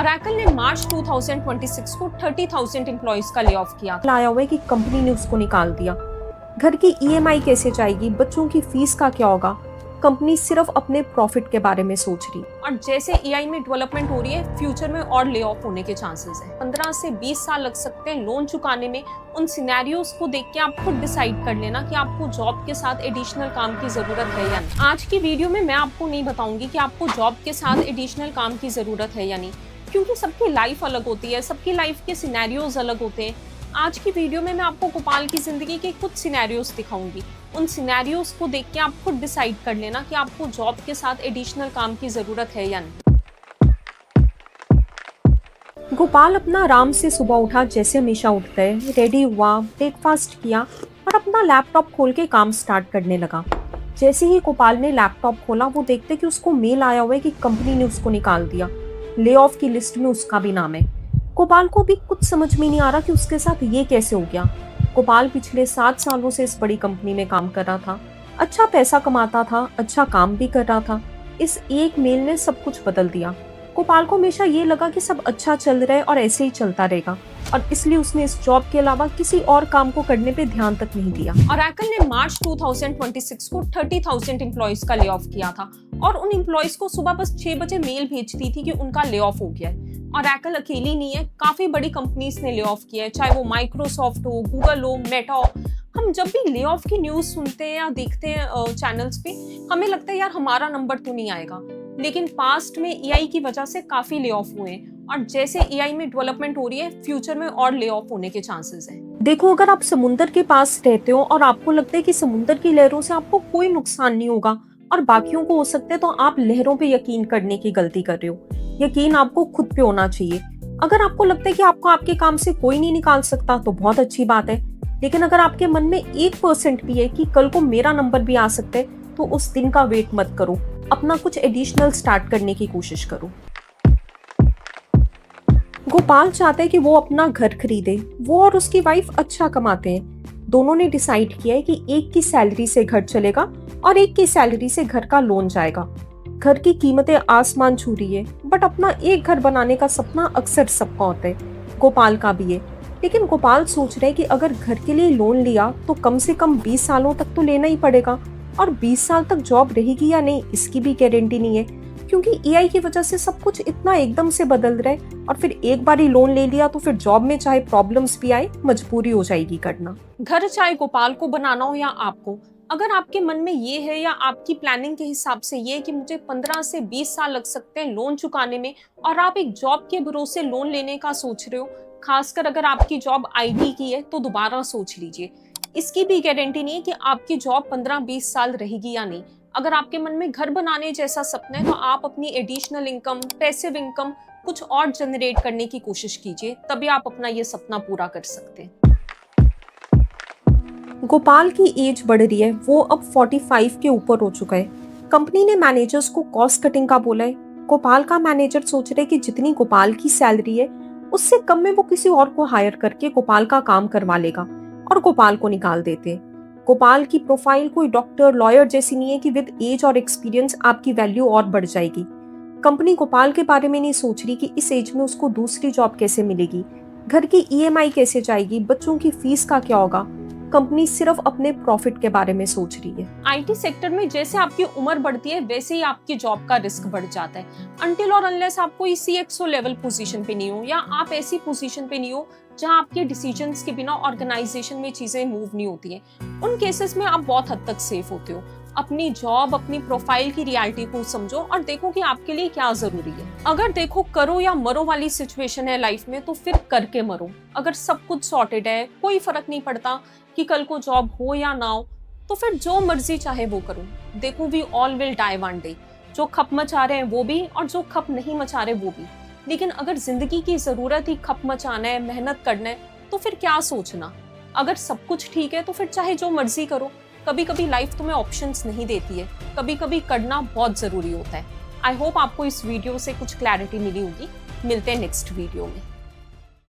Oracle ने मार्च 2026 को 30,000 employees का ले ऑफ किया। लाया हुआ है कि कंपनी ने उसको निकाल दिया। घर की ईएमआई कैसे जाएगी, बच्चों की फीस का क्या होगा, कंपनी सिर्फ अपने प्रॉफिट के बारे में सोच रही। और जैसे एआई में डेवलपमेंट हो रही है, फ्यूचर में और ले ऑफ होने के चांसेस हैं। 15 से 20 साल लग सकते हैं लोन चुकाने में। उन सिनेरियोज को देख के आप खुद डिसाइड कर लेना कि आपको जॉब के साथ एडिशनल काम की जरूरत है या नहीं। आज की वीडियो में मैं आपको नहीं बताऊंगी कि आपको जॉब के साथ एडिशनल काम की जरूरत है या नहीं, क्योंकि सबकी लाइफ अलग होती है, सबकी लाइफ के सिनेरियोज अलग होते हैं। आज की वीडियो में मैं आपको गोपाल की जिंदगी के कुछ सिनेरियोज दिखाऊंगी। उन सिनेरियोज को देख के आप खुद डिसाइड कर लेना कि आपको जॉब के साथ एडिशनल काम की जरूरत है या नहीं। गोपाल अपना आराम से सुबह उठा, जैसे हमेशा उठता है, रेडी हुआ, ब्रेकफास्ट किया और अपना लैपटॉप खोल के काम स्टार्ट करने लगा। जैसे ही गोपाल ने लैपटॉप खोला, वो देखते कि उसको मेल आया हुआ है कि कंपनी ने उसको निकाल दिया। ले ऑफ की लिस्ट में उसका भी नाम है। गोपाल को भी कुछ समझ में नहीं आ रहा कि उसके साथ ये कैसे हो गया। गोपाल पिछले 7 सालों से इस बड़ी कंपनी में काम कर रहा था, अच्छा पैसा कमाता था, अच्छा काम भी कर रहा था। इस एक मेल ने सब कुछ बदल दिया। गोपाल को हमेशा ये लगा कि सब अच्छा चल रहा है और ऐसे ही चलता रहेगा, और इसलिए उसने इस जॉब के अलावा किसी और काम को करने पे ध्यान तक नहीं दिया। Oracle ने मार्च 2026 को 30,000 एम्प्लॉइज का ले ऑफ किया था, और उन एम्प्लॉइज को सुबह बस 6 बजे मेल भेजती थी कि उनका ले ऑफ हो गया है। Oracle अकेली नहीं है, काफी बड़ी कंपनीज ने ले ऑफ किया है, चाहे वो माइक्रोसॉफ्ट हो, गूगल हो, मेटा हो। हम जब भी ले ऑफ की न्यूज सुनते हैं या देखते हैं चैनल्स पे, हमें लगता है यार हमारा नंबर तो नहीं आएगा, लेकिन पास्ट में एआई की वजह से काफी ले ऑफ हुए हैं। और जैसे एआई में डेवलपमेंट हो रही है, फ्यूचर में और ले ऑफ होने के चांसेस हैं। देखो, अगर आप समुंदर के पास रहते हो और आपको लगता है कि समुंदर की लहरों से आपको कोई नुकसान नहीं होगा और बाकियों को हो सकता है, तो आप लहरों पे यकीन करने की गलती कर रहे हो। यकीन आपको खुद पे होना चाहिए। अगर आपको लगता है कि आपको आपके काम से कोई नहीं निकाल सकता, तो बहुत अच्छी बात है। लेकिन अगर आपके मन में 1% भी है कि कल को मेरा नंबर भी आ सकता है, तो उस दिन का वेट मत करो, अपना कुछ एडिशनल स्टार्ट करने की कोशिश करो। गोपाल चाहता है कि वो अपना घर खरीदे। वो और उसकी वाइफ अच्छा कमाते हैं। दोनों ने डिसाइड किया है कि एक की सैलरी से घर चलेगा और एक की सैलरी से घर का लोन जाएगा। घर की कीमतें आसमान छू रही है, बट अपना एक घर बनाने का सपना अक्सर सबका होता है, गोपाल का भी है। लेकिन गोपाल सोच रहे हैं कि अगर घर के लिए लोन लिया तो कम से कम 20 सालों तक तो लेना ही पड़ेगा, और 20 साल तक जॉब रहेगी या नहीं इसकी भी गारंटी नहीं है, क्योंकि एआई की वजह से सब कुछ इतना एकदम से बदल रहा है। और फिर एक बार ही लोन ले लिया तो फिर जॉब में चाहे प्रॉब्लम्स भी आए, मजबूरी हो जाएगी करना। घर चाहे गोपाल को बनाना हो या आपको, अगर आपके मन में ये है या आपकी प्लानिंग के हिसाब से ये है कि मुझे 15 से 20 साल लग सकते हैं लोन चुकाने में, और आप एक जॉब के भरोसे लोन लेने का सोच रहे हो, खासकर अगर आपकी जॉब आईटी की है, तो दोबारा सोच लीजिए। इसकी भी गारंटी नहीं है कि आपकी जॉब 15-20 साल रहेगी या नहीं। अगर आपके मन में घर बनाने जैसा सपना है, तो आप अपनी एडिशनल इनकम, पैसिव इनकम कुछ और जनरेट करने की कोशिश कीजिए, तभी आप अपना ये सपना पूरा कर सकते हैं। गोपाल की एज बढ़ रही है, वो अब 45 के ऊपर हो चुका है। कंपनी ने मैनेजर्स को कॉस्ट कटिंग का बोला है। गोपाल का मैनेजर सोच रहे कि जितनी गोपाल की सैलरी है, उससे कम में वो किसी और को हायर करके गोपाल का काम करवा लेगा और गोपाल को निकाल देते। गोपाल की प्रोफाइल कोई डॉक्टर, लॉयर जैसी नहीं है कि विद एज और एक्सपीरियंस आपकी वैल्यू और बढ़ जाएगी। कंपनी गोपाल के बारे में नहीं सोच रही कि इस एज में उसको दूसरी जॉब कैसे मिलेगी, घर की ईएमआई कैसे जाएगी, बच्चों की फीस का क्या होगा। कंपनी सिर्फ अपने प्रॉफिट के बारे में सोच रही है। आईटी सेक्टर में जैसे आपकी उम्र बढ़ती है, वैसे ही आपकी जॉब का रिस्क बढ़ जाता है। अनटिल और अनलेस आप कोई CXO लेवल पोजीशन पे नहीं हो, या आप ऐसी पोजीशन पे नहीं हो जहां आपके डिसीजंस के बिना ऑर्गेनाइजेशन में चीजें मूव नहीं होती हैं, उन केसेस में आप बहुत हद तक सेफ होते हो। अपनी जॉब, अपनी प्रोफाइल की रियलिटी को समझो और देखो कि आपके लिए क्या जरूरी है। अगर देखो करो या मरो वाली सिचुएशन है लाइफ में, तो फिर करके मरो। अगर सब कुछ सॉर्टेड है, कोई फर्क नहीं पड़ता कि कल को जॉब हो या ना हो, तो फिर जो मर्जी चाहे वो करो। देखो, we all will die one day. जो खप मचा रहे हैं वो भी, और जो खप नहीं मचा रहे वो भी। लेकिन अगर जिंदगी की जरूरत ही खप मचाना है, मेहनत करना है, तो फिर क्या सोचना। अगर सब कुछ ठीक है तो फिर चाहे जो मर्जी करो। कभी कभी लाइफ तुम्हें ऑप्शंस नहीं देती है, कभी कभी करना बहुत जरूरी होता है। आई होप आपको इस वीडियो से कुछ क्लैरिटी मिली होगी। मिलते हैं नेक्स्ट वीडियो में।